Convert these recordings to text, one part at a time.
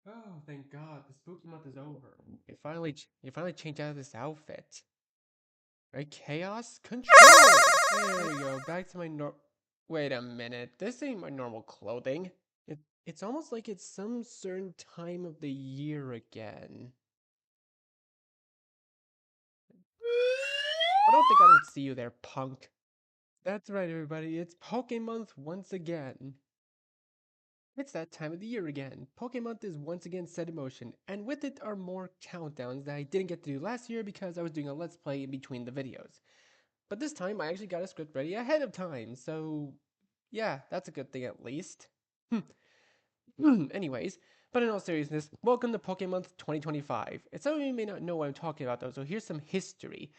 Oh, thank God, the spooky month is over. You finally changed out of this outfit. Right? Chaos? Control! There we go, back to my Wait a minute, this ain't my normal clothing. It's almost like it's some certain time of the year again. I don't see you there, punk. That's right, everybody, it's PokéMonth once again. It's that time of the year again. PokéMonth is once again set in motion, and with it are more countdowns that I didn't get to do last year because I was doing a Let's Play in between the videos. But this time I actually got a script ready ahead of time, so yeah, that's a good thing at least. Anyways, but in all seriousness, welcome to PokéMonth 2025. And some of you may not know what I'm talking about though, so here's some history.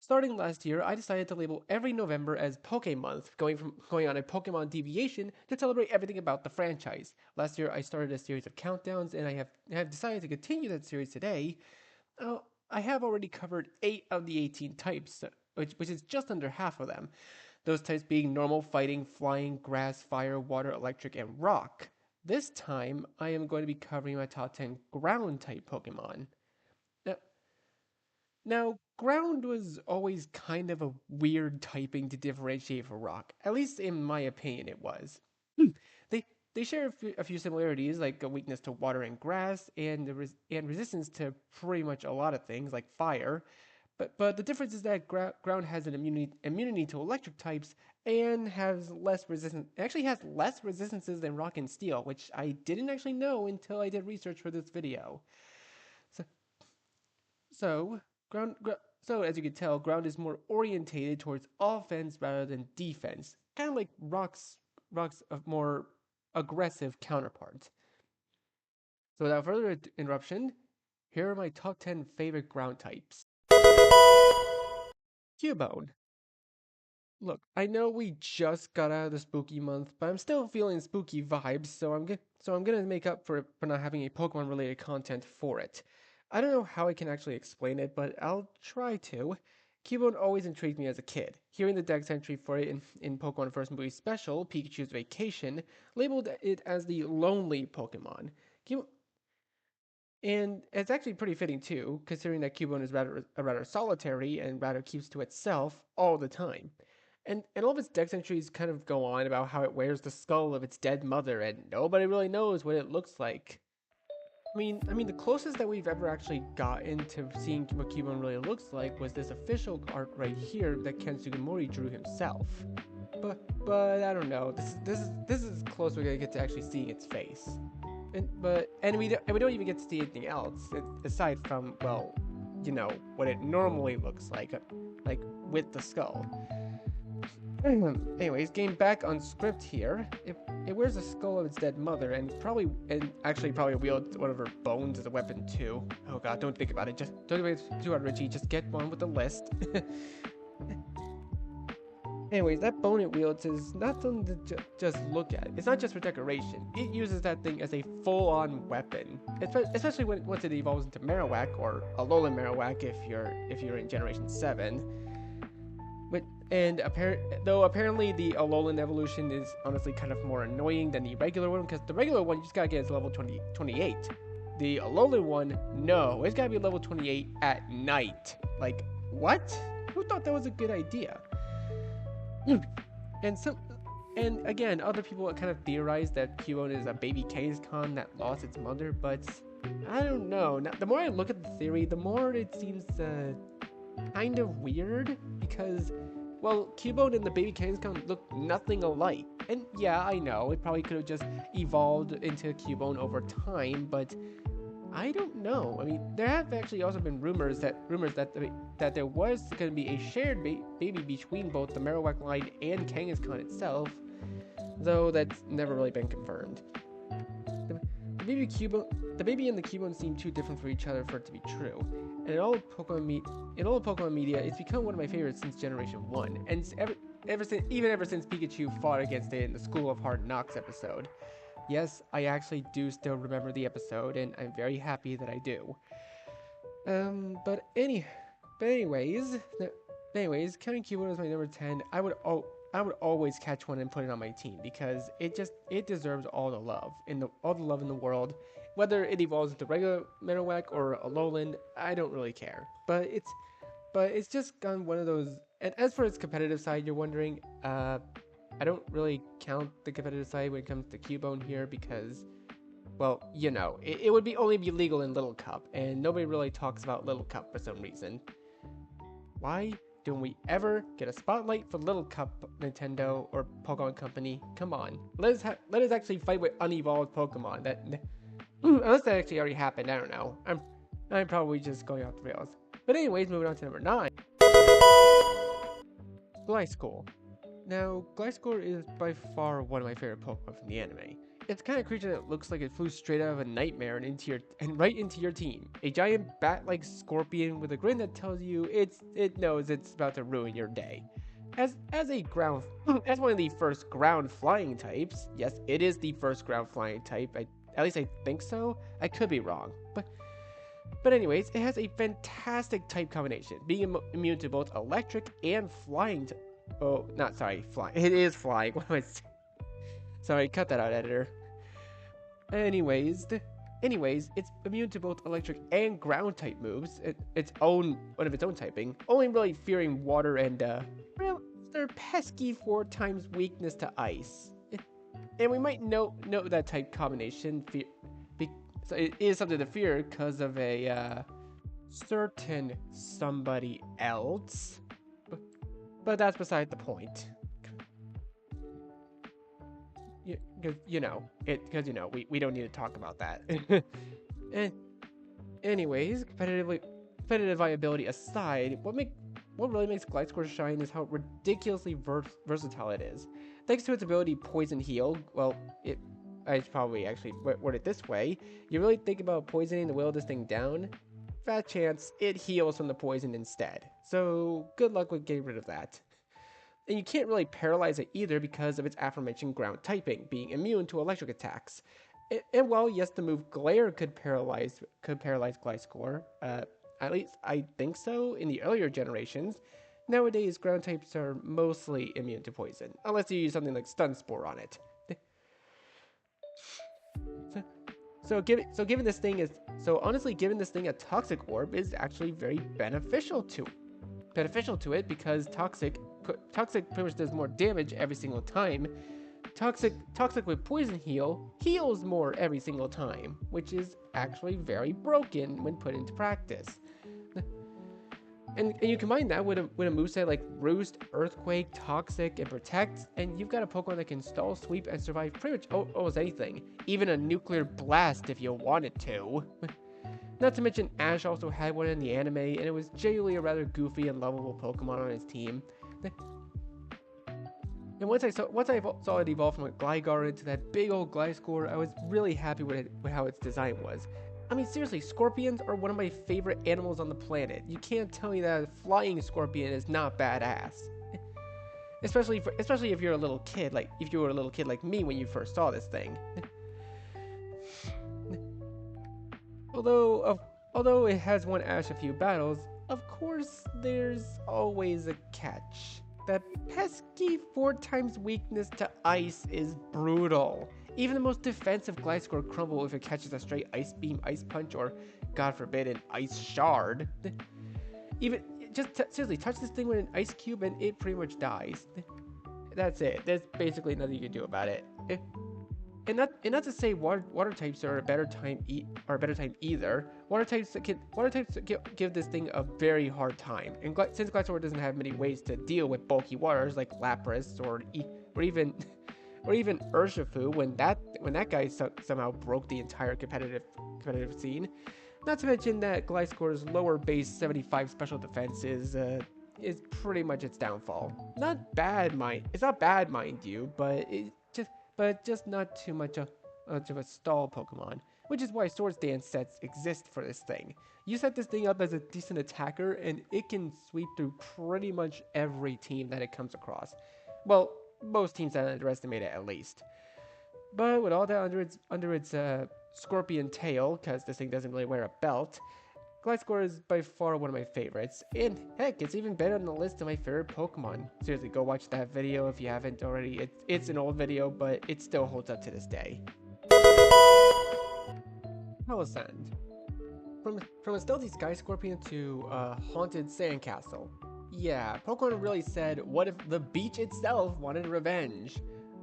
Starting last year, I decided to label every November as PokéMonth, going on a Pokemon deviation to celebrate everything about the franchise. Last year, I started a series of countdowns, and I have decided to continue that series today. I have already covered 8 of the 18 types, which is just under half of them. Those types being normal, fighting, flying, grass, fire, water, electric, and rock. This time, I am going to be covering my top 10 ground type Pokemon. Now, now, ground was always kind of a weird typing to differentiate from rock. At least in my opinion, it was. They they share a few similarities, like a weakness to water and grass, and resistance to pretty much a lot of things, like fire. But the difference is that ground has an immunity to electric types and has less resistance. It actually has less resistances than rock and steel, which I didn't actually know until I did research for this video. So so ground. So as you can tell, ground is more orientated towards offense rather than defense, kind of like rocks of more aggressive counterparts. So without further interruption, here are my top 10 favorite ground types. Cubone. Look, I know we just got out of the spooky month, but I'm still feeling spooky vibes, so I'm gonna make up for it for not having a Pokemon related content for it. I don't know how I can actually explain it, but I'll try to. Cubone always intrigued me as a kid. Hearing the dex entry for it in Pokemon First Movie Special, Pikachu's Vacation, labeled it as the lonely Pokemon. Cubone, and it's actually pretty fitting too, considering that Cubone is rather solitary and rather keeps to itself all the time. And all of its dex entries kind of go on about how it wears the skull of its dead mother, and nobody really knows what it looks like. I mean, the closest that we've ever actually gotten to seeing what Cubone really looks like was this official art right here that Ken Sugimori drew himself. But I don't know. This is as close we're gonna get to actually seeing its face. And we don't even get to see anything else aside from, well, what it normally looks like with the skull. Anyways, getting back on script here, it wears the skull of its dead mother, and actually probably wields one of her bones as a weapon too. Oh god, don't think about it. Just don't think about it too hard, Richie. Just get on with the list. Anyways, that bone it wields is not something to just look at. It's not just for decoration. It uses that thing as a full-on weapon, especially once it evolves into Marowak or Alolan Marowak if you're in Generation 7. Though apparently the Alolan evolution is honestly kind of more annoying than the regular one, because the regular one you just gotta get to level 28. The Alolan one, no, it's gotta be level 28 at night. Like, what? Who thought that was a good idea? And so, and again, other people kind of theorize that Cubone is a baby Kangaskhan that lost its mother, but I don't know. Now, the more I look at the theory, the more it seems kind of weird because, well, Cubone and the baby Kangaskhan look nothing alike. And yeah, I know it probably could have just evolved into Cubone over time, but I don't know. I mean, there have actually also been rumors that there was going to be a shared baby between both the Marowak line and Kangaskhan itself, though that's never really been confirmed. The, the baby and the Cubone seem too different for each other for it to be true. And in all Pokemon media, it's become one of my favorites since Generation 1, and ever since Pikachu fought against it in the School of Hard Knocks episode. Yes, I actually do still remember the episode, and I'm very happy that I do. Um, but any, but anyways, anyways, counting Cubone as my number 10, I would always catch one and put it on my team because it deserves all the love all the love in the world. Whether it evolves into regular Marowak or a Alolan, I don't really care. But it's just gone one of those. And as for its competitive side, you're wondering, I don't really count the competitive side when it comes to Cubone here because, well, it would only be legal in Little Cup, and nobody really talks about Little Cup for some reason. Why don't we ever get a spotlight for Little Cup, Nintendo or Pokemon Company? Come on, let us actually fight with unevolved Pokemon. Unless that actually already happened, I don't know. I'm probably just going off the rails. But anyways, moving on to number 9. Gliscor. Now, Gliscor is by far one of my favorite Pokemon from the anime. It's the kind of creature that looks like it flew straight out of a nightmare and right into your team. A giant bat-like scorpion with a grin that tells you it knows it's about to ruin your day. As a ground as one of the first ground flying types, yes, it is the first ground flying type. At least I think so. I could be wrong, but anyways, it has a fantastic type combination, being immune to both electric and flying. Oh, not sorry, flying. It is flying. What am I saying? Sorry, cut that out, editor. Anyways, it's immune to both electric and ground type moves. One of its own typing, only really fearing water and their pesky 4 times weakness to ice. And we might note that type combination. So it is something to fear because of a certain somebody else. But that's beside the point. Because we don't need to talk about that. And anyways, competitive viability aside, what really makes Gliscor shine is how ridiculously versatile it is. Thanks to its ability Poison Heal, well, I should probably actually word it this way. You really think about poisoning the will of this thing down, fat chance it heals from the poison instead. So good luck with getting rid of that. And you can't really paralyze it either because of its aforementioned ground typing, being immune to electric attacks. And while yes, the move Glare could paralyze Gliscor, at least I think so in the earlier generations. Nowadays, ground types are mostly immune to poison, unless you use something like Stun Spore on it. Giving this thing a Toxic Orb is actually very beneficial to it because Toxic pretty much does more damage every single time. Toxic with Poison Heal heals more every single time, which is actually very broken when put into practice. And you combine that with a moveset like Roost, Earthquake, Toxic, and Protect, and you've got a Pokemon that can stall, sweep, and survive pretty much almost anything, even a Nuclear Blast if you wanted to. Not to mention Ash also had one in the anime, and it was genuinely a rather goofy and lovable Pokemon on his team. And once I saw it evolve from a Gligar into that big old Gliscor, I was really happy with how its design was. I mean, seriously, scorpions are one of my favorite animals on the planet. You can't tell me that a flying scorpion is not badass. Especially if you're a little kid, if you were a little kid like me when you first saw this thing. Although it has won Ash a few battles, of course there's always a catch. That pesky 4 times weakness to ice is brutal. Even the most defensive Gliscor crumble if it catches a straight Ice Beam, Ice Punch, or, God forbid, an Ice Shard. Seriously, touch this thing with an Ice Cube and it pretty much dies. That's it. There's basically nothing you can do about it. And not to say water types are a better type either. Water types give this thing a very hard time. And since Gliscor doesn't have many ways to deal with bulky waters like Lapras or even Urshifu when that guy somehow broke the entire competitive scene. Not to mention that Gliscor's lower base 75 special defense is pretty much its downfall. It's not bad, mind you, but just not too much of a stall Pokemon, which is why Swords Dance sets exist for this thing. You set this thing up as a decent attacker, and it can sweep through pretty much every team that it comes across. Well, most teams that underestimate it at least. But with all that under its scorpion tail, because this thing doesn't really wear a belt, Gliscor is by far one of my favorites, and heck, it's even been on the list of my favorite Pokemon. Seriously, go watch that video if you haven't already. It's an old video, but it still holds up to this day. Palisand. From a stealthy Sky Scorpion to a haunted sandcastle. Yeah, Pokemon really said, what if the beach itself wanted revenge?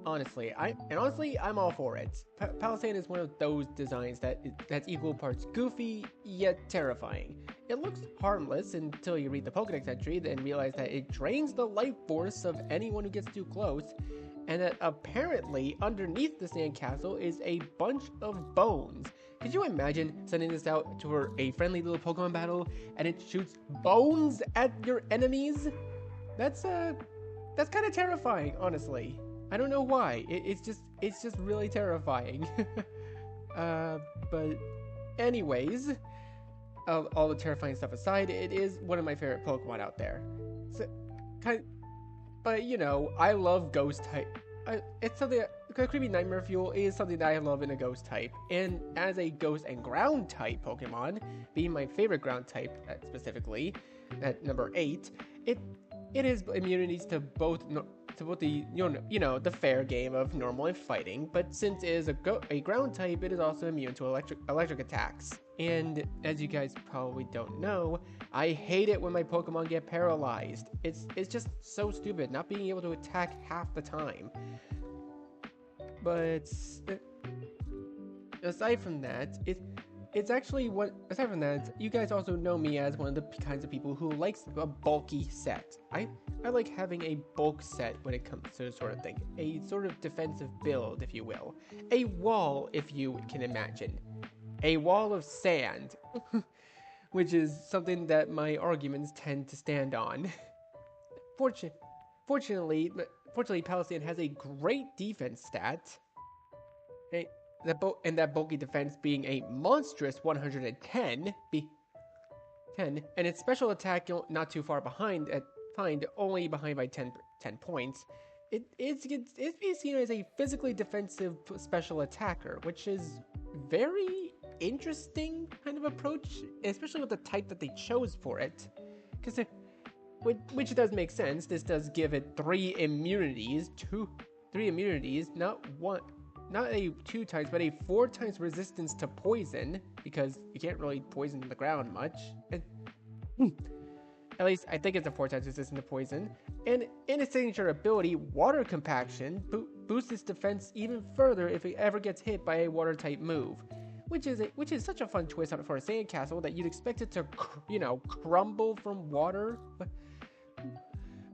Honestly, I'm all for it. Palisand is one of those designs that's equal parts goofy yet terrifying. It looks harmless until you read the Pokédex entry and realize that it drains the life force of anyone who gets too close, and that apparently underneath the sandcastle is a bunch of bones. Could you imagine sending this out to a friendly little Pokemon battle and it shoots bones at your enemies? That's kind of terrifying, honestly. I don't know why. It's just really terrifying. But anyways, all the terrifying stuff aside, it is one of my favorite Pokemon out there. So, but you know, I love Ghost type. It's something. Creepy Nightmare Fuel is something that I love in a Ghost type, and as a Ghost and Ground type Pokemon, being my favorite Ground type specifically, at number 8, it is immunities to both the the fair game of normal and fighting, but since it is a ground type, it is also immune to electric attacks. And as you guys probably don't know, I hate it when my Pokemon get paralyzed. It's just so stupid not being able to attack half the time. But aside from that, aside from that, you guys also know me as one of the kinds of people who likes a bulky set. I like having a bulk set when it comes to this sort of thing. A sort of defensive build, if you will. A wall, if you can imagine. A wall of sand. Which is something that my arguments tend to stand on. Fortunately, Palisand has a great defense stat. And that bulky defense being a monstrous 110, and its special attack not too far behind, only behind by 10 points. It's being seen as a physically defensive special attacker, which is very interesting kind of approach, especially with the type that they chose for it. Which does make sense. This does give it 3 immunities, not a 2 times, but a 4 times resistance to poison, because you can't really poison the ground much. At least I think it's a 4 times resistant to poison. And in its signature ability, Water Compaction boosts its defense even further if it ever gets hit by a water type move, which is such a fun twist for a sandcastle that you'd expect it to crumble from water.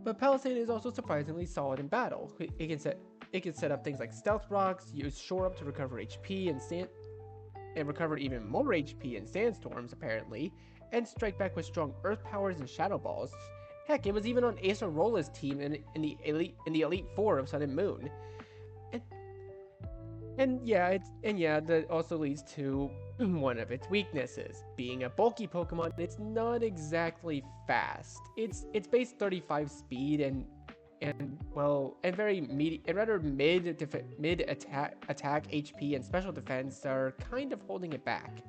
But Palisand is also surprisingly solid in battle. It can set up things like Stealth Rocks, use Shore Up to recover HP and recover even more HP in Sandstorms, apparently, and strike back with strong Earth Powers and Shadow Balls. Heck, it was even on Acerola's team in the Elite Four of Sun and Moon. And yeah, that also leads to one of its weaknesses. Being a bulky Pokemon, it's not exactly fast. Its base 35 speed and rather mid attack HP and special defense are kind of holding it back.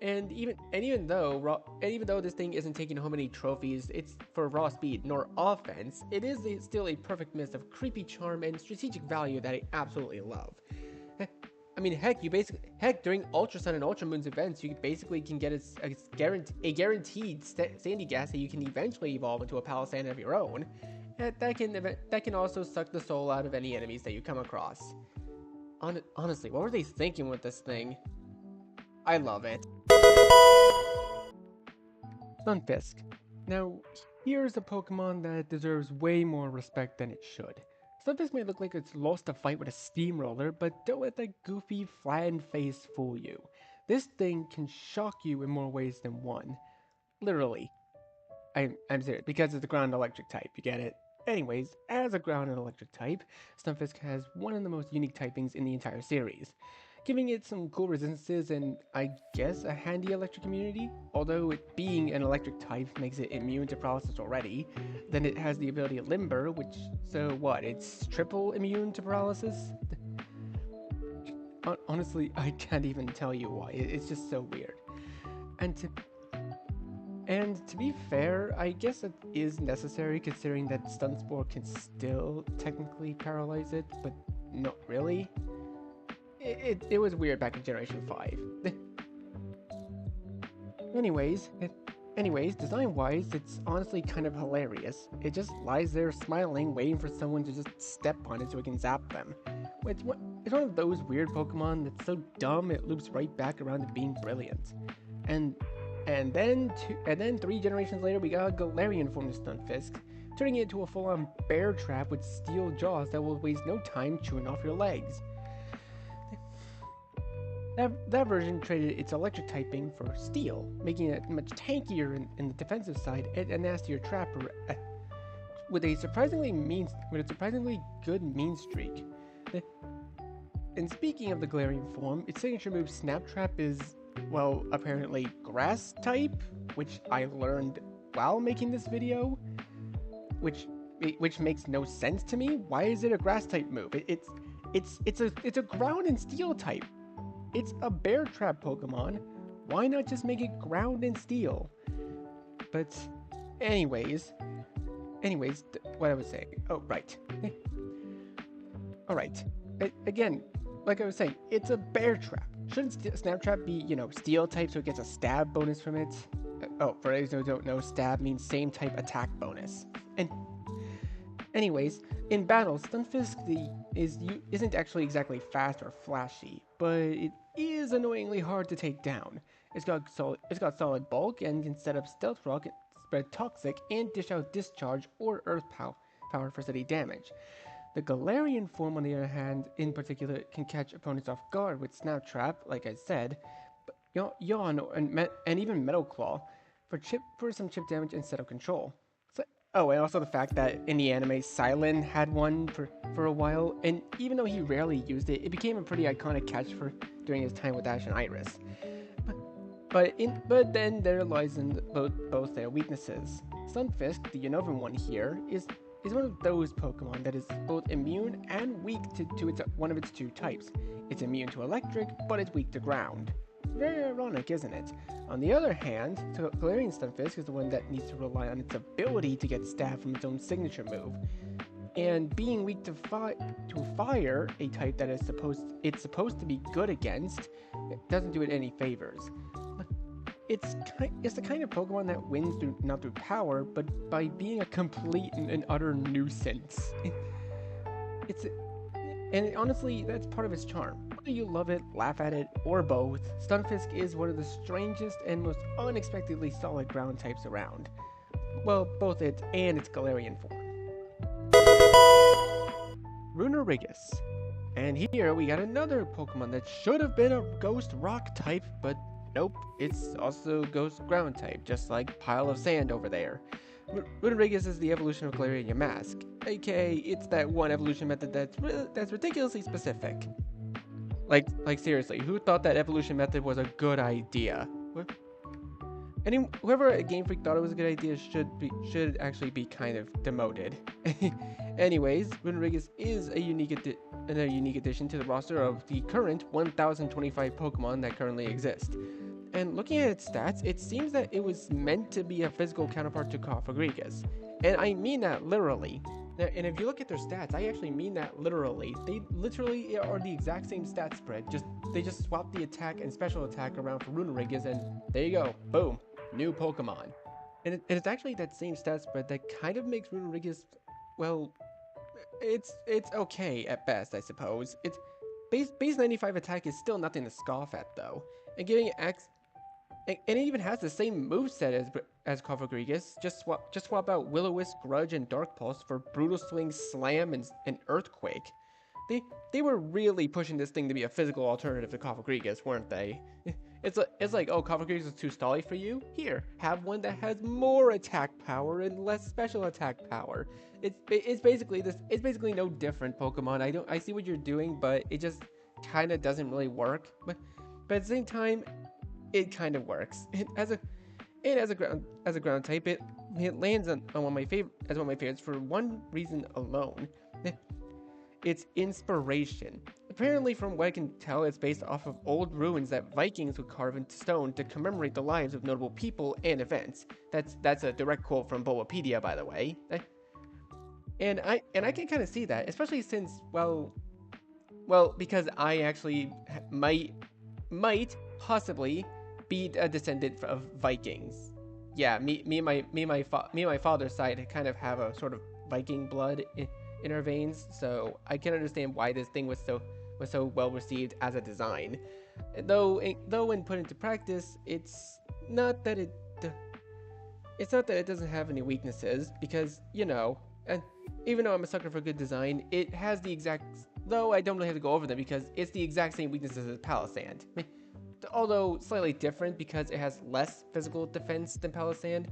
And even though this thing isn't taking home any trophies, it's for raw speed nor offense, it is still a perfect mix of creepy charm and strategic value that I absolutely love. I mean, heck, during Ultra Sun and Ultra Moon's events, you basically can get a guaranteed Sandy Gas that you can eventually evolve into a Palisand of your own. That can also suck the soul out of any enemies that you come across. Honestly, what were they thinking with this thing? I love it. Stunfisk. Now, here's a Pokemon that deserves way more respect than it should. Stunfisk may look like it's lost a fight with a steamroller, but don't let that goofy, flattened face fool you. This thing can shock you in more ways than one. Literally. I'm serious, because it's a ground electric type, you get it? Anyways, as a ground and electric type, Stunfisk has one of the most unique typings in the entire series, giving it some cool resistances and, I guess, a handy electric immunity. Although it being an electric type makes it immune to paralysis already, then it has the ability Limber, it's triple immune to paralysis? Honestly, I can't even tell you why. It's just so weird. And to and to be fair, I guess it is necessary considering that Stun Spore can still technically paralyze it, but not really. It was weird back in Generation 5. Anyways, design-wise, it's honestly kind of hilarious. It just lies there smiling, waiting for someone to just step on it so it can zap them. It's one of those weird Pokemon that's so dumb it loops right back around to being brilliant. And then 3 generations later, we got a Galarian form of Stunfisk, turning it into a full-on bear trap with steel jaws that will waste no time chewing off your legs. That version traded its electric typing for steel, making it much tankier in the defensive side and a nastier trapper with a surprisingly good mean streak. And speaking of the Galarian form, its signature move Snap Trap is, well, apparently grass type, which I learned while making this video, which makes no sense to me. Why is it a grass type move? It's a ground and steel type. It's a bear trap Pokemon. Why not just make it ground and steel? But anyways, what I was saying. Oh, right. Alright. Again, like I was saying, it's a bear trap. Shouldn't Snap Trap be, steel type so it gets a stab bonus from it? Oh, for those who don't know, stab means same type attack bonus. And anyways, in battle, Stunfisk isn't actually exactly fast or flashy, but it is annoyingly hard to take down. It's got solid bulk and can set up Stealth Rock, spread Toxic, and dish out Discharge or Earth power for steady damage. The Galarian form, on the other hand, in particular, can catch opponents off guard with Snap Trap, like I said, but Yawn and even Metal Claw for some chip damage instead of control. Oh, and also the fact that in the anime, Silent had one for a while, and even though he rarely used it, it became a pretty iconic catch during his time with Ash and Iris. But then there lies in both their weaknesses. Stunfisk, the Unova one here, is one of those Pokemon that is both immune and weak to one of its 2 types. It's immune to electric, but it's weak to ground. Very ironic, isn't it? On the other hand, Galarian Stunfisk is the one that needs to rely on its ability to get stabbed from its own signature move. And being weak to fire, a type that it's supposed to be good against, it doesn't do it any favors. It's the kind of Pokemon that wins not through power, but by being a complete and utter nuisance. And honestly, that's part of its charm. Whether you love it, laugh at it, or both, Stunfisk is one of the strangest and most unexpectedly solid ground types around. Well, both it and its Galarian form. Runerigus. And here we got another Pokemon that should have been a Ghost Rock type, but nope, it's also Ghost Ground type, just like Pile of Sand over there. Runerigus is the evolution of Galarian Yamask, aka it's that one evolution method that's ridiculously specific. Like seriously, who thought that evolution method was a good idea? Whoever at Game Freak thought it was a good idea should actually be kind of demoted. Anyways, Runerigus is a unique addition to the roster of the current 1,025 Pokemon that currently exist. And looking at its stats, it seems that it was meant to be a physical counterpart to Cofagrigus. And I mean that literally. And if you look at their stats, I actually mean that literally. They literally are the exact same stat spread. They just swapped the attack and special attack around for Runerigus, and there you go. Boom. New Pokemon. And it's actually that same stat spread that kind of makes Runerigus, well, it's okay at best, I suppose. Its base 95 attack is still nothing to scoff at, though. And giving it and it even has the same moveset as Cofagrigus. Just swap out Will-O-Wisp, Grudge, and Dark Pulse for Brutal Swing, Slam, and Earthquake. They were really pushing this thing to be a physical alternative to Cofagrigus, weren't they? It's like, oh, Cofagrigus is too stally for you? Here, have one that has more attack power and less special attack power. It's basically no different, Pokemon. I see what you're doing, but it just kind of doesn't really work. But at the same time, it kind of works. As a ground type, it lands on one of my favorites for one reason alone. It's inspiration. Apparently, from what I can tell, it's based off of old ruins that Vikings would carve into stone to commemorate the lives of notable people and events. That's a direct quote from Bulbapedia, by the way. And I can kind of see that, especially since because I actually might possibly be a descendant of Vikings. Yeah, me and my father's side kind of have a sort of Viking blood in our veins, so I can understand why this thing was so well received as a design. Though when put into practice, not that it it's not that it doesn't have any weaknesses, because and even though I'm a sucker for good design, it has the exact. Though I don't really have to go over them because it's the exact same weaknesses as Palisand. Although slightly different because it has less physical defense than Palisand.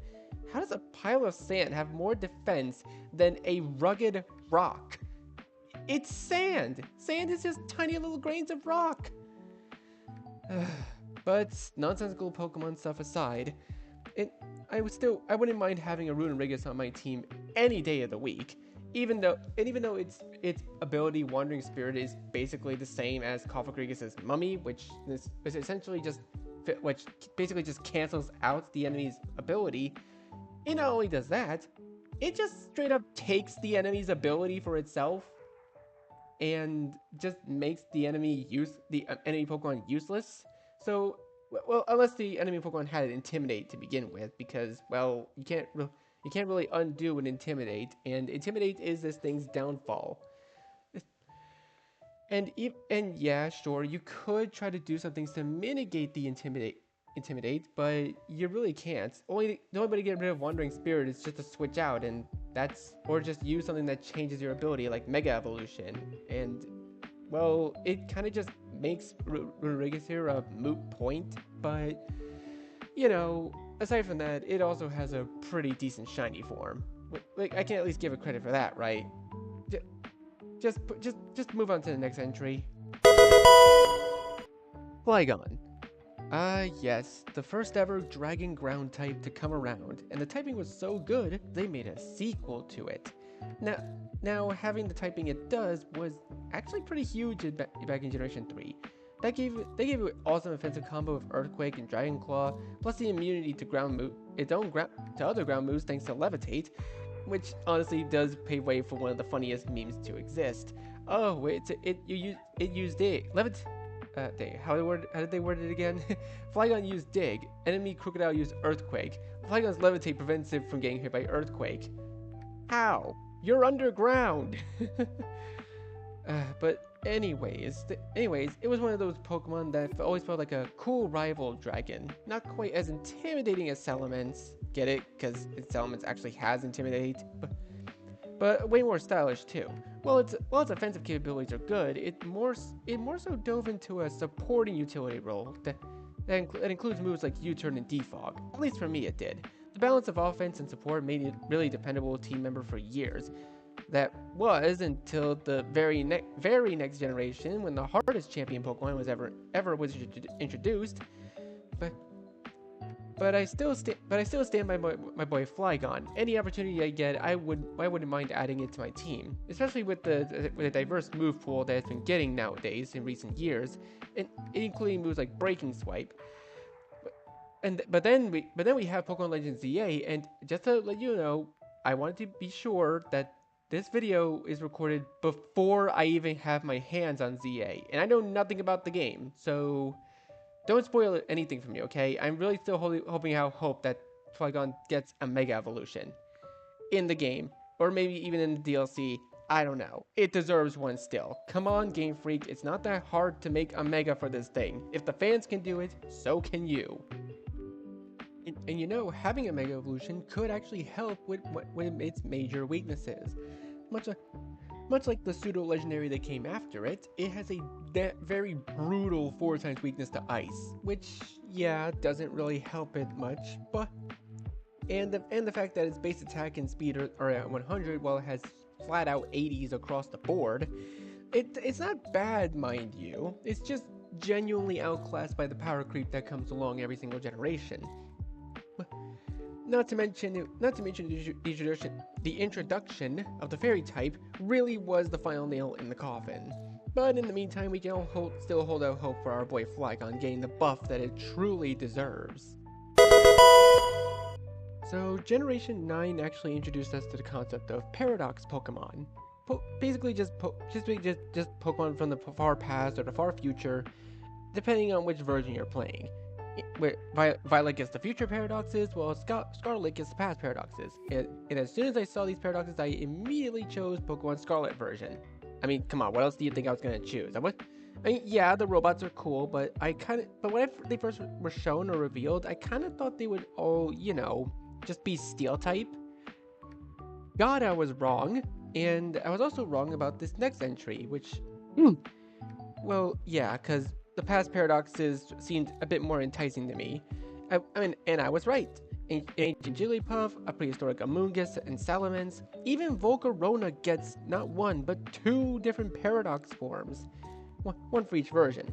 How does a pile of sand have more defense than a rugged rock? It's sand! Sand is just tiny little grains of rock! But nonsensical Pokemon stuff aside, I wouldn't mind having a Runerigus on my team any day of the week. Even though its ability Wandering Spirit is basically the same as Cofagrigus' Mummy, which essentially which basically just cancels out the enemy's ability. It not only does that, it just straight up takes the enemy's ability for itself and just makes the enemy Pokemon useless. So, well, unless the enemy Pokemon had Intimidate to begin with, because you can't really undo an Intimidate, and Intimidate is this thing's downfall. And yeah, sure, you could try to do some things to mitigate the Intimidate, but you really can't. The only way to get rid of Wandering Spirit is just to switch out, or just use something that changes your ability, like Mega Evolution. And well, it kind of just makes Runerigus here a moot point, but aside from that, it also has a pretty decent shiny form. Like, I can at least give it credit for that, right? Just move on to the next entry. Flygon. Yes, the first ever Dragon Ground type to come around, and the typing was so good, they made a sequel to it. Now having the typing it does was actually pretty huge back in Generation 3. They gave it an awesome offensive combo of Earthquake and Dragon Claw, plus the immunity to other ground moves thanks to Levitate, which honestly does pave way for one of the funniest memes to exist. Oh, it used Dig. How did they word it again? Flygon used Dig. Enemy Crocodile used Earthquake. Flygon's Levitate prevents it from getting hit by Earthquake. How? You're underground! But anyways, it was one of those Pokemon that always felt like a cool rival dragon. Not quite as intimidating as Salamence. Get it? Because Salamence actually has Intimidate. But way more stylish too. While its offensive capabilities are good, it more so dove into a supporting utility role that includes moves like U-turn and Defog. At least for me, it did. The balance of offense and support made it really dependable team member for years. That was until the very next generation, when the hardest champion Pokemon was ever introduced. But I still stand by my boy Flygon. Any opportunity I get, I wouldn't mind adding it to my team, especially with the diverse move pool that it's been getting nowadays in recent years, including moves like Breaking Swipe. But then we have Pokemon Legends ZA, and just to let you know, I wanted to be sure that this video is recorded before I even have my hands on ZA, and I know nothing about the game, so don't spoil anything for me, okay? I'm really still hoping that Flygon gets a Mega Evolution in the game, or maybe even in the DLC. I don't know. It deserves one still. Come on, Game Freak. It's not that hard to make a Mega for this thing. If the fans can do it, so can you. And having a Mega Evolution could actually help with its major weaknesses. Much like the pseudo-legendary that came after it, it has a very brutal 4x weakness to ice, which, yeah, doesn't really help it much, and the fact that its base attack and speed are at 100 while it has flat-out 80s across the board, it's not bad, mind you. It's just genuinely outclassed by the power creep that comes along every single generation. Not to mention the introduction of the fairy type really was the final nail in the coffin. But in the meantime, we can all still hold out hope for our boy Flygon getting the buff that it truly deserves. So, Generation 9 actually introduced us to the concept of paradox Pokemon. Basically, just Pokemon from the far past or the far future, depending on which version you're playing. Where Violet gets the future paradoxes, while Scarlet gets the past paradoxes. And as soon as I saw these paradoxes, I immediately chose Pokemon Scarlet version. I mean, come on, what else do you think I was gonna choose? I mean, yeah, the robots are cool, but when they first were shown or revealed, I kind of thought they would all, just be Steel type. God, I was wrong, and I was also wrong about this next entry, which, well, yeah, because the past paradoxes seemed a bit more enticing to me. I mean, and I was right. Ancient Jigglypuff, a prehistoric Amoonguss, and Salamence, even Volcarona gets not one, but two different paradox forms. One for each version.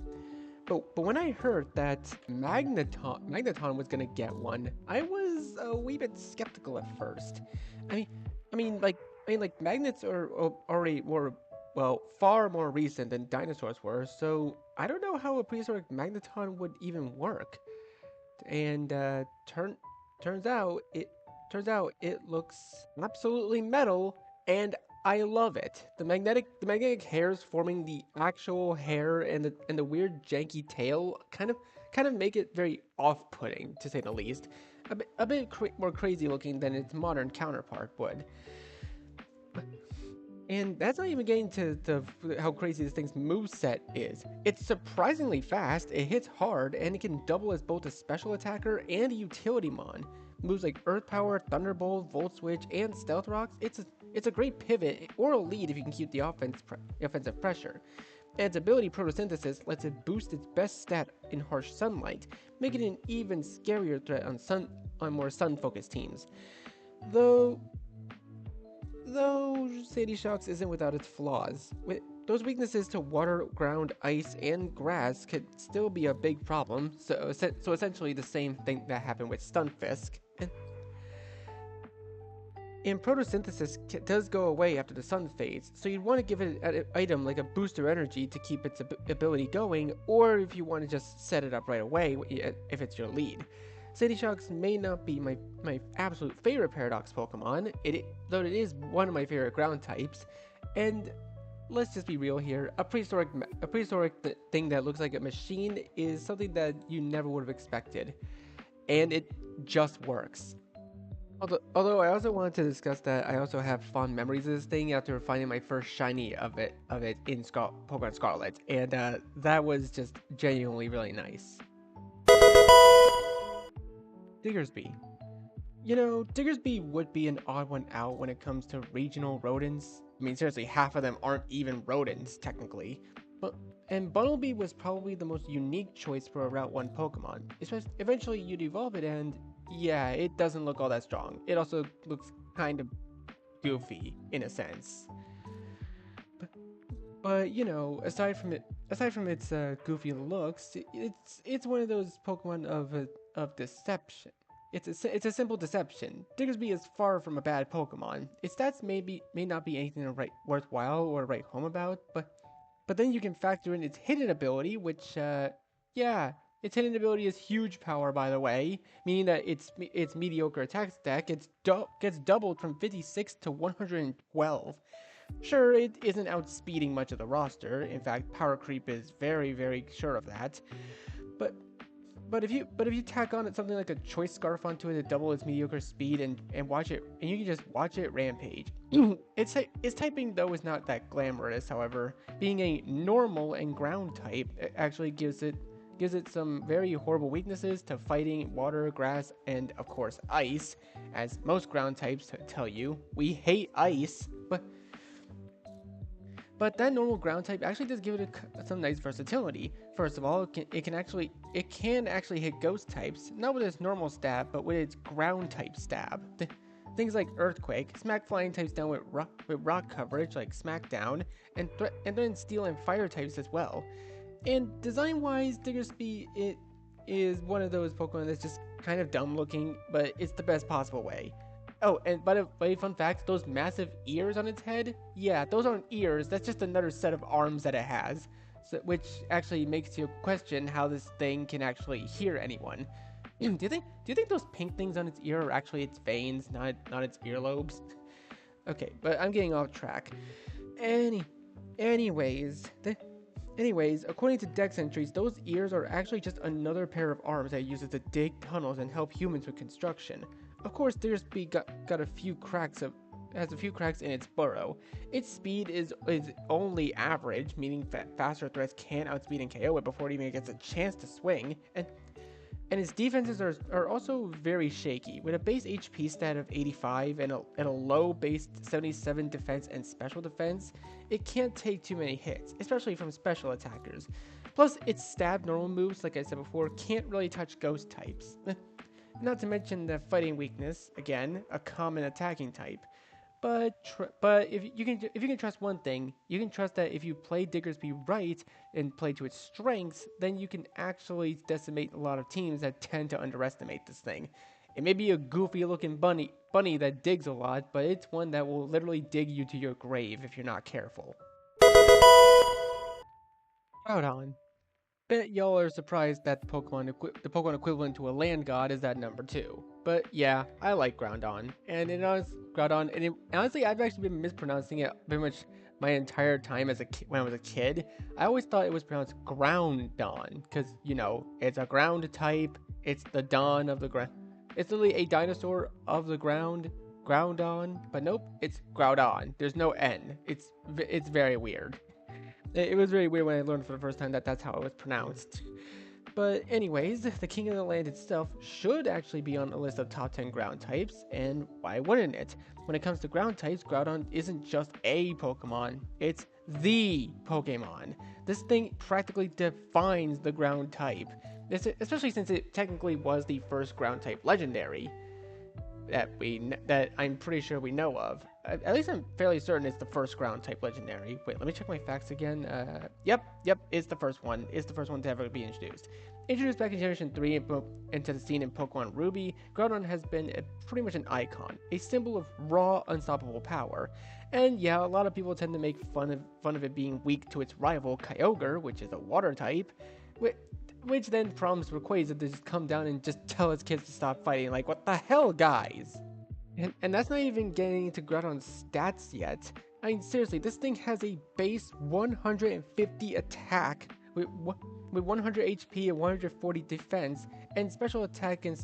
But when I heard that Magneton was gonna get one, I was a wee bit skeptical at first. I mean, magnets are already more, well, far more recent than dinosaurs were, so I don't know how a prehistoric Magneton would even work. And turns out it looks absolutely metal, and I love it. The magnetic hairs forming the actual hair and the weird janky tail kind of make it very off-putting, to say the least. A bit more crazy looking than its modern counterpart would. And that's not even getting to how crazy this thing's moveset is. It's surprisingly fast, it hits hard, and it can double as both a special attacker and a utility mon. Moves like Earth Power, Thunderbolt, Volt Switch, and Stealth Rocks. It's a great pivot or a lead if you can keep the offensive pressure. And its ability Photosynthesis lets it boost its best stat in harsh sunlight, making it an even scarier threat on more sun-focused teams. Though Sadie Shocks isn't without its flaws. Those weaknesses to water, ground, ice, and grass could still be a big problem, so essentially the same thing that happened with Stunfisk. And photosynthesis does go away after the sun fades, so you'd want to give it an item like a booster energy to keep its ability going, or if you want to just set it up right away if it's your lead. Sadie Shocks may not be my absolute favorite Paradox Pokemon, though it is one of my favorite ground types, and let's just be real here, a prehistoric thing that looks like a machine is something that you never would have expected, and it just works. Although I also wanted to discuss that I also have fond memories of this thing after finding my first shiny of it in Pokemon Scarlet, and that was just genuinely really nice. Diggersby. Diggersby would be an odd one out when it comes to regional rodents. I mean, seriously, half of them aren't even rodents, technically. And Bunnelby was probably the most unique choice for a Route 1 Pokemon. Eventually, you'd evolve it, and yeah, it doesn't look all that strong. It also looks kind of goofy, in a sense. But aside from its goofy looks, it's one of those Pokemon of deception. It's a simple deception. Diggersby is far from a bad Pokemon. Its stats may not be anything to write worthwhile or write home about, but then you can factor in its hidden ability, which yeah, its hidden ability is huge power, by the way, meaning that its mediocre attack stack gets doubled from 56 to 112. Sure, it isn't outspeeding much of the roster. In fact, power creep is very, very sure of that. But if you tack on something like a choice scarf onto it to double its mediocre speed and watch it, and you can just watch it rampage. Its typing though is not that glamorous. However, being a normal and ground type, it actually gives it some very horrible weaknesses to fighting, water, grass, and of course ice. As most ground types tell you, we hate ice, but that normal ground type actually does give it some nice versatility. First of all, it can actually hit ghost types, not with its normal stab, but with its ground type stab. Things like Earthquake, smack flying types down with rock coverage like Smackdown, and then steel and fire types as well. And design-wise, Diggersby, it is one of those Pokemon that's just kind of dumb looking, but it's the best possible way. Oh, and by the way, fun fact, those massive ears on its head, yeah, those aren't ears. That's just another set of arms that it has, so, which actually makes you question how this thing can actually hear anyone. Do you think those pink things on its ear are actually its veins, not its earlobes? Okay, but I'm getting off track. Any, anyways, according to Dex entries, those ears are actually just another pair of arms that it uses to dig tunnels and help humans with construction. Of course, got a few cracks of has a few cracks in its burrow. Its speed is only average, meaning faster threats can outspeed and KO it before it even gets a chance to swing. And its defenses are also very shaky. With a base HP stat of 85 and a low base 77 defense and special defense, it can't take too many hits, especially from special attackers. Plus, its stab normal moves, like I said before, can't really touch ghost types. Not to mention the fighting weakness, again, a common attacking type. But if you can trust one thing, you can trust that if you play Diggersby right and play to its strengths, then you can actually decimate a lot of teams that tend to underestimate this thing. It may be a goofy looking bunny that digs a lot, but it's one that will literally dig you to your grave if you're not careful. Groudon. Bet y'all are surprised that the Pokemon equivalent to a land god is at number 2. But yeah, I like Groudon, honestly, I've actually been mispronouncing it pretty much my entire time when I was a kid. I always thought it was pronounced Groundon, because it's a ground type. It's the dawn of the ground. It's literally a dinosaur of the ground, Groudon. But nope, it's Groudon. There's no N. It's very weird. It was very weird when I learned for the first time that that's how it was pronounced. But anyways, the King of the Land itself should actually be on a list of top 10 ground types, and why wouldn't it? When it comes to ground types, Groudon isn't just a Pokemon, it's the Pokemon. This thing practically defines the ground type, especially since it technically was the first ground type legendary that I'm pretty sure we know of. At least I'm fairly certain it's the first ground type legendary. Wait, let me check my facts again. Yep, it's the first one. It's the first one to ever be introduced. Introduced back in Generation 3 into the scene in Pokemon Ruby, Groudon has been pretty much an icon, a symbol of raw, unstoppable power. And yeah, a lot of people tend to make fun of it being weak to its rival, Kyogre, which is a water type. Which then prompts Rayquaza to just come down and just tell his kids to stop fighting. Like, what the hell, guys? And that's not even getting into Groudon's stats yet. I mean, seriously, this thing has a base 150 attack with 100 HP and 140 defense, and special attack and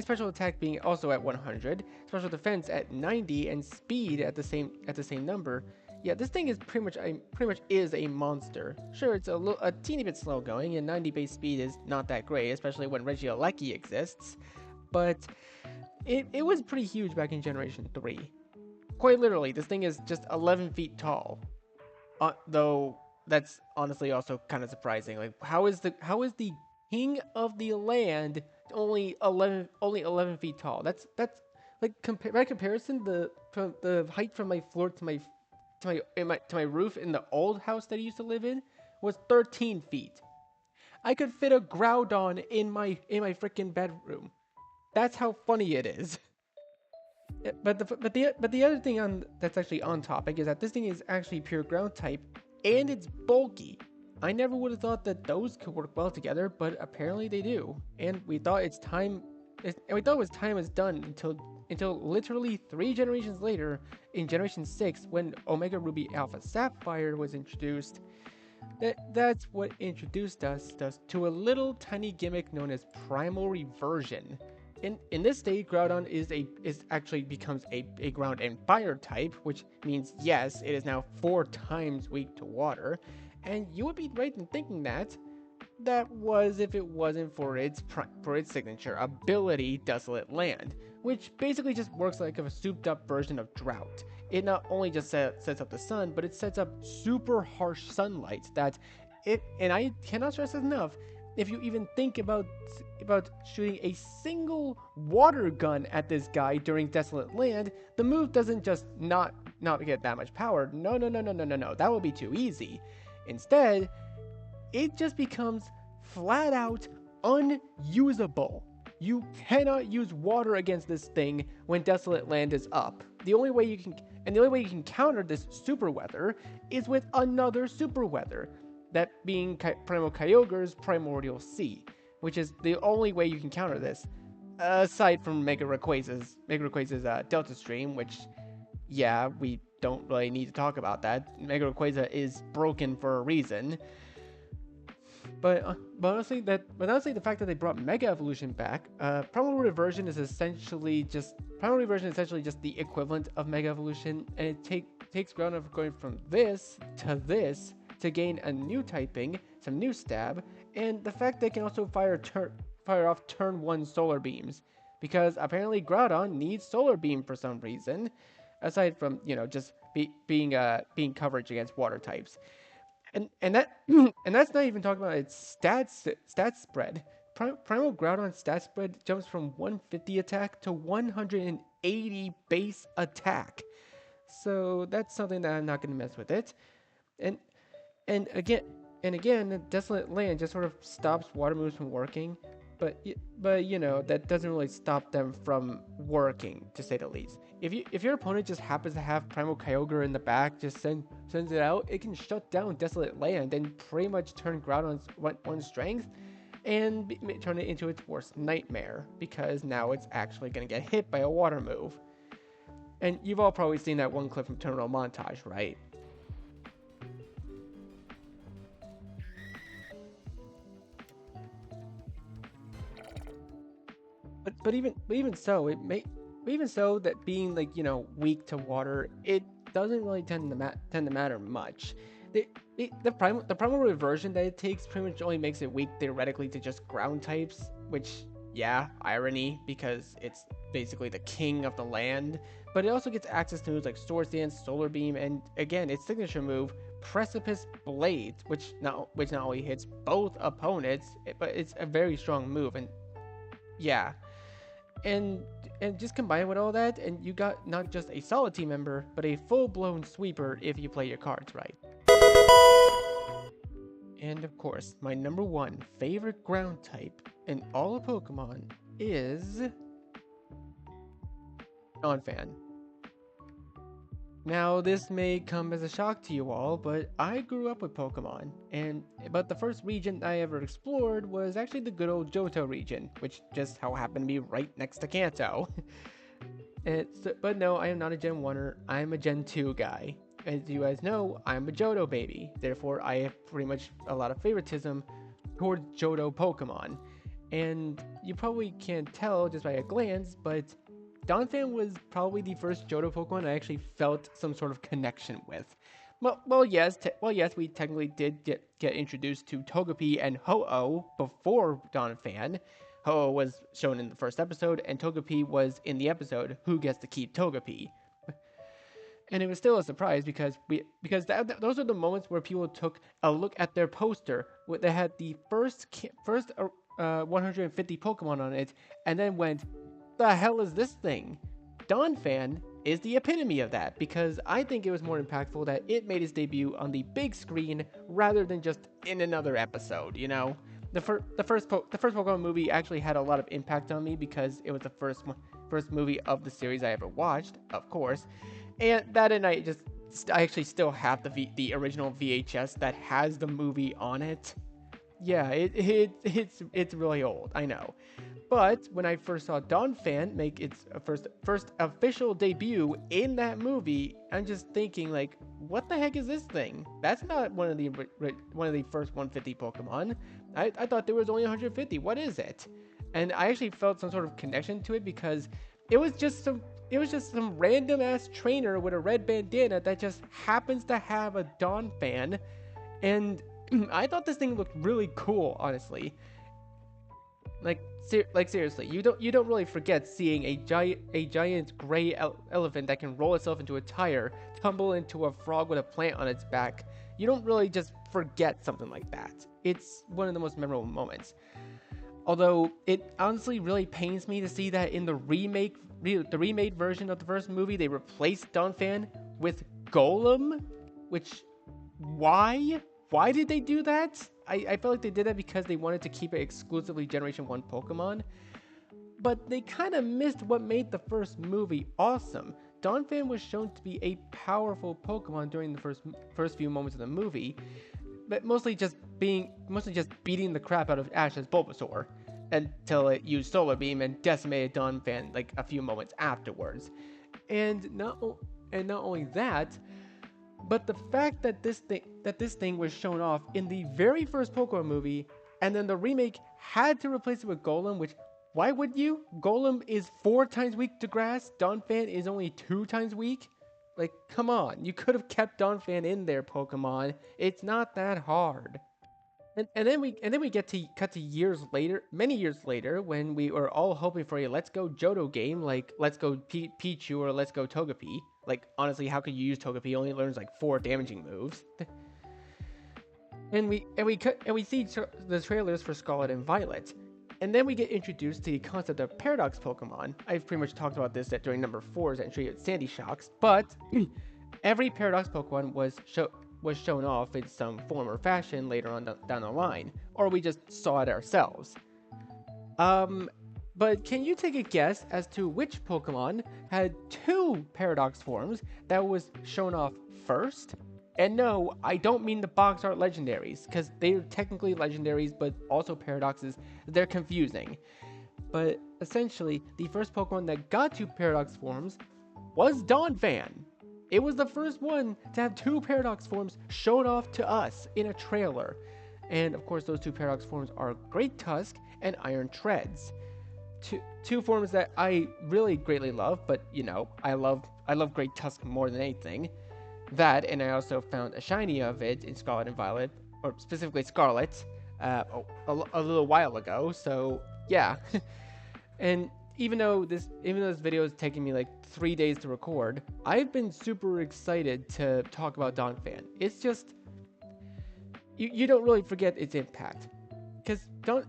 special attack being also at 100, special defense at 90, and speed at the same number. Yeah, this thing is pretty much is a monster. Sure, it's a teeny bit slow going, and 90 base speed is not that great, especially when Regieleki exists. But it was pretty huge back in Generation 3. Quite literally, this thing is just 11 feet tall. Though that's honestly also kind of surprising. Like, how is the King of the Land only 11 feet tall? That's like by comparison, the height from my floor to my roof in the old house that I used to live in was 13 feet. I could fit a Groudon in my freaking bedroom. That's how funny it is. But the other thing that's actually on topic is that this thing is actually pure ground type and it's bulky. I never would have thought that those could work well together, but apparently they do. And we thought it was done until literally 3 generations later, in Generation 6, when Omega Ruby Alpha Sapphire was introduced. That's what introduced us to a little tiny gimmick known as Primal Reversion. In this state, Groudon actually becomes a ground and fire type, which means yes, it is now 4 times weak to water. And you would be right in thinking that was if it wasn't for its signature ability, Desolate Land, which basically just works like a souped up version of Drought. It not only just sets up the sun, but it sets up super harsh sunlight and I cannot stress this enough, if you even think about shooting a single water gun at this guy during Desolate Land, the move doesn't just not get that much power. No, that would be too easy. Instead, it just becomes flat out unusable. You cannot use water against this thing when Desolate Land is up. The only way you can counter this super weather is with another super weather, that being Primal Kyogre's Primordial Sea, which is the only way you can counter this, aside from Mega Rayquaza's Delta Stream, which, yeah, we don't really need to talk about that. Mega Rayquaza is broken for a reason. But honestly, the fact that they brought Mega Evolution back, Primal Reversion is essentially just the equivalent of Mega Evolution, and it takes ground of going from this to gain a new typing, some new stab, and the fact they can also fire off turn 1 solar beams, because apparently Groudon needs solar beam for some reason, aside from just being coverage against water types. And that and that's not even talking about its stat spread. Primal Groudon stat spread jumps from 150 attack to 180 base attack. So that's something that I'm not going to mess with it. And and again and again, Desolate Land just sort of stops water moves from working. But that doesn't really stop them from working, to say the least. If your opponent just happens to have Primal Kyogre in the back, just sends it out, it can shut down Desolate Land and pretty much turn Groudon's one strength and turn it into its worst nightmare, because now it's actually going to get hit by a water move. And you've all probably seen that one clip from Terminal Montage, right? But even so, that being weak to water, it doesn't really tend to matter much. The primal reversion that it takes pretty much only makes it weak theoretically to just ground types, which, yeah, irony, because it's basically the king of the land. But it also gets access to moves like Swords Dance, Solar Beam, and again its signature move, Precipice Blades, which not only hits both opponents, but it's a very strong move. And yeah, and just combine with all that, and you got not just a solid team member, but a full-blown sweeper if you play your cards right. And of course, my number one favorite ground type in all of Pokemon is Donphan. Now, this may come as a shock to you all, but I grew up with Pokemon, but the first region I ever explored was actually the good old Johto region, which just how happened to be right next to Kanto. But no, I am not a Gen 1er, I'm a Gen 2 guy. As you guys know, I'm a Johto baby, therefore I have pretty much a lot of favoritism towards Johto Pokemon. And you probably can't tell just by a glance, but Donphan was probably the first Johto Pokemon I actually felt some sort of connection with. Yes, we technically did get introduced to Togepi and Ho-Oh before Donphan. Ho-Oh was shown in the first episode, and Togepi was in the episode Who Gets to Keep Togepi. And it was still a surprise because those are the moments where people took a look at their poster that had the first 150 Pokemon on it, and then went, the hell is this thing? Donphan is the epitome of that, because I think it was more impactful that it made its debut on the big screen rather than just in another episode, The first Pokemon movie actually had a lot of impact on me because it was the first movie of the series I ever watched, of course. And that and I actually still have the original VHS that has the movie on it. Yeah, it's really old, I know. But when I first saw Donphan make its first official debut in that movie, I'm just thinking, like, what the heck is this thing? That's not one of the first 150 Pokemon. I thought there was only 150. What is it? And I actually felt some sort of connection to it because it was just some random ass trainer with a red bandana that just happens to have a Donphan, and I thought this thing looked really cool, honestly. Like seriously, you don't really forget seeing a giant gray elephant that can roll itself into a tire, tumble into a frog with a plant on its back. You don't really just forget something like that. It's one of the most memorable moments. Although it honestly really pains me to see that in the remade version of the first movie, they replaced Donphan with Golem, which, why? Why did they do that? I felt like they did that because they wanted to keep it exclusively Generation 1 Pokemon. but they kind of missed what made the first movie awesome. Donphan was shown to be a powerful Pokemon during the first few moments of the movie, but mostly just beating the crap out of Ash's Bulbasaur until it used Solar Beam and decimated Donphan like a few moments afterwards. And not only that, but the fact that this thing was shown off in the very first Pokemon movie, and then the remake had to replace it with Golem, which why would you? Golem is 4 times weak to grass. Donphan is only 2 times weak. Like, come on, you could have kept Donphan in there, Pokemon. It's not that hard. And then we get to cut to years later, many years later, when we were all hoping for a Let's Go Johto game, like Let's Go Pichu or Let's Go Togepi. Like, honestly, how could you use Togepi? He only learns like 4 damaging moves. and we see the trailers for Scarlet and Violet. And then we get introduced to the concept of Paradox Pokemon. I've pretty much talked about this during number 4's entry at Sandy Shocks, but every Paradox Pokemon was shown off in some form or fashion later on down the line, or we just saw it ourselves. But can you take a guess as to which Pokemon had 2 Paradox forms that was shown off first? And no, I don't mean the box art legendaries, because they're technically legendaries, but also paradoxes. They're confusing. But essentially, the first Pokemon that got 2 Paradox forms was Donphan. It was the first one to have 2 Paradox forms shown off to us in a trailer. And of course, those 2 Paradox forms are Great Tusk and Iron Treads. Two forms that I really greatly love, but you know, I love Great Tusk more than anything. That, and I also found a shiny of it in Scarlet and Violet, or specifically Scarlet, a little while ago. So yeah, and even though this video is taking me like 3 days to record, I've been super excited to talk about Donphan. It's just you don't really forget its impact.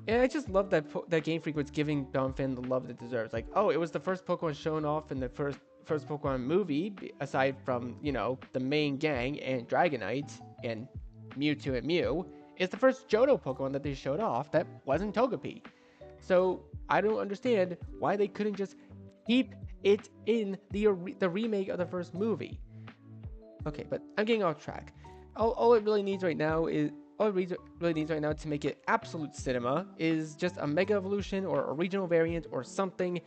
And I just love that Game Freak was giving Donphan the love it deserves. Like, oh, it was the first Pokemon shown off in the first Pokemon movie, aside from, you know, the main gang and Dragonite and Mewtwo and Mew. It's the first Johto Pokemon that they showed off that wasn't Togepi. So I don't understand why they couldn't just keep it in the remake of the first movie. Okay, but I'm getting off track. All it really needs right now to make it absolute cinema is just a Mega Evolution or a regional variant or something.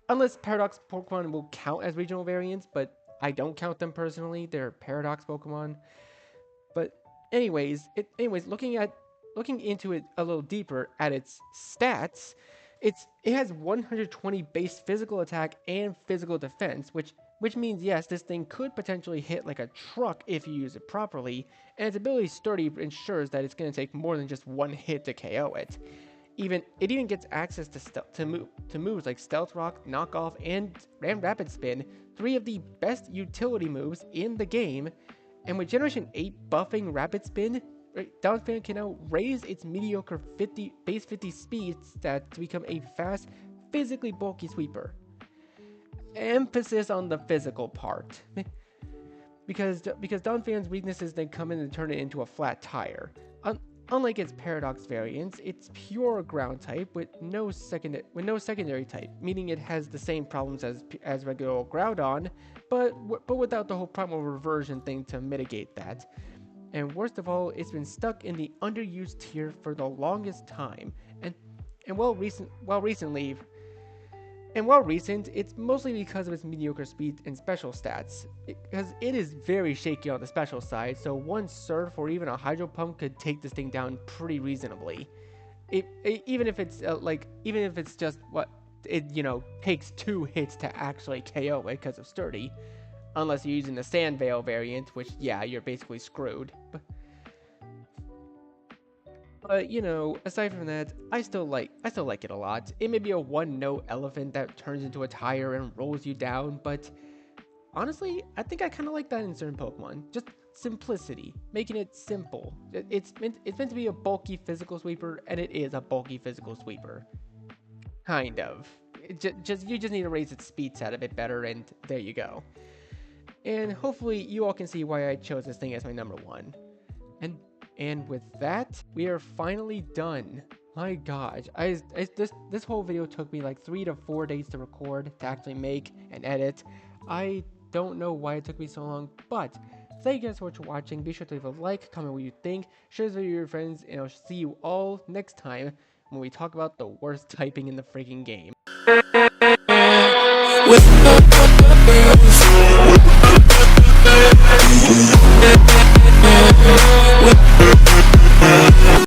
Unless Paradox Pokemon will count as regional variants, but I don't count them personally. They're Paradox Pokemon. But anyways, looking into it a little deeper at its stats, it has 120 base physical attack and physical defense, which means, yes, this thing could potentially hit like a truck if you use it properly, and its ability Sturdy ensures that it's going to take more than just one hit to KO it. It even gets access to moves like Stealth Rock, Knock Off, and Rapid Spin, 3 of the best utility moves in the game, and with Generation 8 buffing Rapid Spin, Donphan can now raise its mediocre base 50 speed stat to become a fast, physically bulky sweeper. Emphasis on the physical part, because Donphan's weaknesses then come in and turn it into a flat tire. Unlike its Paradox variants, it's pure ground type with no secondary type, meaning it has the same problems as regular Groudon, but without the whole primal reversion thing to mitigate that. And worst of all, it's been stuck in the underused tier for the longest time, and while recent, it's mostly because of its mediocre speed and special stats, because it is very shaky on the special side, so one Surf or even a Hydro Pump could take this thing down pretty reasonably. Even if it's just what it, you know, takes 2 hits to actually KO it because of Sturdy, unless you're using the Sand Veil variant, which, yeah, you're basically screwed. But you know, aside from that, I still like it a lot. It may be a 1-note elephant that turns into a tire and rolls you down, but honestly, I think I kind of like that in certain Pokemon. Just simplicity, making it simple. It's meant to be a bulky physical sweeper, and it is a bulky physical sweeper. Kind of. You just need to raise its speed stat a bit better, and there you go. And hopefully, you all can see why I chose this thing as my number 1. And with that, we are finally done My gosh, this whole video took me like 3 to 4 days to record, to actually make and edit. I don't know why it took me so long, but thank you guys so much for watching. Be sure to leave a like, comment what you think, share this video with your friends, and I'll see you all next time when we talk about the worst typing in the freaking game.